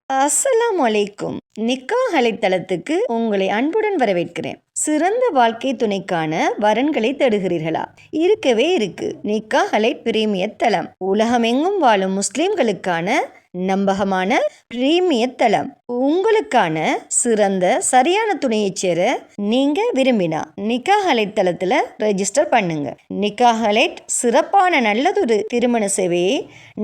அஸ்ஸலாமு அலைக்கும். நிக்காஹ் அலைத்தளத்துக்கு உங்களை அன்புடன் வரவேற்கிறேன். சிறந்த வாழ்க்கை துணைக்கான வரன்களை தேடுகிறீர்களா? இருக்கவே இருக்கு நிக்காஹ் அலை பிரீமியர் தளம். உலகமெங்கும் வாழும் முஸ்லிம்களுக்கான நம்பகமான பிரீமியர் தளம். உங்களுக்கான சிறந்த சரியான துணையை சேர நீங்க விரும்பினா நிக்காஹ் அலைட் தளத்துல ரெஜிஸ்டர் பண்ணுங்க. நிக்காஹ் அலைட் சிறப்பான நல்லதொரு திருமண சேவையை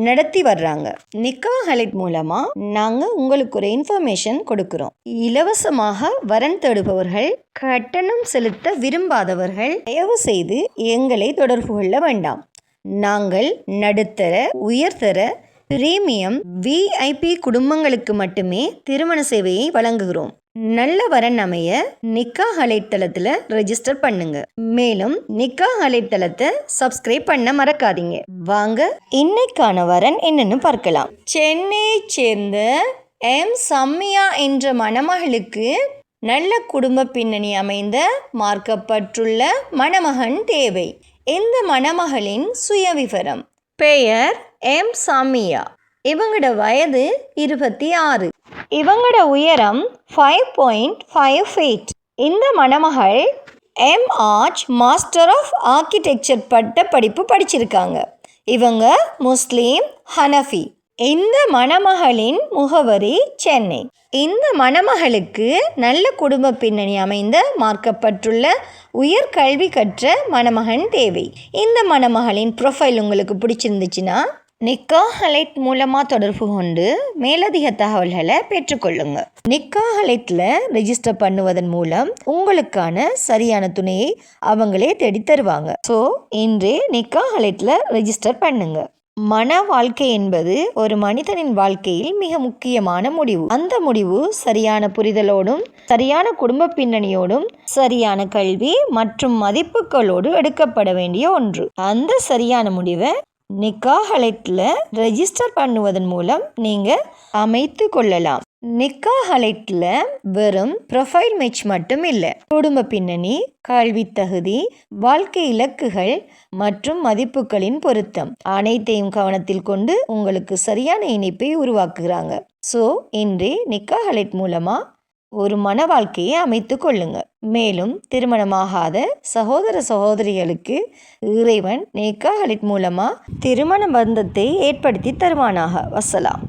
நடத்தி வர்றாங்க. நிக்காஹ் அலைட் மூலமா நாங்க உங்களுக்கு ஒரு இன்ஃபர்மேஷன் கொடுக்கிறோம். இலவசமாக வரன் தேடுபவர்கள், கட்டணம் செலுத்த விரும்பாதவர்கள் தயவு செய்து எங்களை தொடர்பு கொள்ள வேண்டாம். நாங்கள் நடுத்தர, உயர்தர, பிரீமியம், VIP குடும்பங்களுக்கு மட்டுமே திருமண சேவையை வழங்குகிறோம். நல்ல வரன் அமைய நிக்காஹ் அலைட் தளத்துல ரெஜிஸ்டர் பண்ணுங்க. மேலும் நிக்காஹ் அலைட் தளத்தை சப்ஸ்கிரைப் பண்ண மறக்காதீங்க. வாங்க இன்னைக்கான வரன் என்னன்னு பார்க்கலாம். சென்னையை சேர்ந்த சம்மியா என்ற மணமகளுக்கு நல்ல குடும்ப பின்னணி அமைந்த மார்க்கப்பட்டுள்ள மணமகன் தேவை. இந்த மணமகளின் சுயவிவரம்: பெயர் சம்மியா. இவங்களோட வயது 26. இவங்களோட உயரம் 5.5 feet. இந்த மணமகள் ஆர்ச் மாஸ்டர் ஆஃப் ஆர்கிடெக்சர் பட்ட படிப்பு படிச்சிருக்காங்க. இவங்க முஸ்லீம், ஹனஃபி. இந்த மணமகளின் முகவரி சென்னை. இந்த மணமகளுக்கு நல்ல குடும்ப பின்னணி அமைந்த மார்க்கப்பட்டுள்ள உயர் கல்வி கற்ற மணமகன் தேவை. இந்த மணமகளின் ப்ரொஃபைல் உங்களுக்கு பிடிச்சிருந்துச்சுன்னா நிக்காஹ் அலைட் மூலமாக தொடர்பு கொண்டு மேலதிக தகவல்களை பெற்றுக்கொள்ளுங்க. நிக்காஹ் அலைட்டில் ரெஜிஸ்டர் பண்ணுவதன் மூலம் உங்களுக்கான சரியான துணையை அவங்களே தேடி தருவாங்க. ஸோ இன்றே நிக்காஹ் அலைட்டில் ரெஜிஸ்டர் பண்ணுங்க. மன வாழ்க்கை என்பது ஒரு மனிதனின் வாழ்க்கையில் மிக முக்கியமான முடிவு. அந்த முடிவு சரியான புரிதலோடும், சரியான குடும்ப பின்னணியோடும், சரியான கல்வி மற்றும் மதிப்புகளோடு எடுக்கப்பட வேண்டிய ஒன்று. அந்த சரியான முடிவை நிக்காஹ் அலைட்ல ரெஜிஸ்டர் பண்ணுவதன் மூலம் நீங்க அமைத்து கொள்ளலாம். நிக்காஹ் அலைட்ல வெறும் ப்ரொஃபைல் மேட்ச் மட்டும் இல்லை, குடும்ப பின்னணி, கல்வி தகுதி, வாழ்க்கை இலக்குகள் மற்றும் மதிப்புகளின் பொருத்தம் அனைத்தையும் கவனத்தில் கொண்டு உங்களுக்கு சரியான இணைப்பை உருவாக்குகிறாங்க. ஸோ இன்றே நிக்காஹ் அலைட் மூலமா ஒரு மன வாழ்க்கையை அமைத்து கொள்ளுங்க. மேலும் திருமணமாகாத சகோதர சகோதரிகளுக்கு இறைவன் நிக்காஹ் அலைட் மூலமா திருமண பந்தத்தை ஏற்படுத்தி தருவானாக. வஸ்ஸலாம்.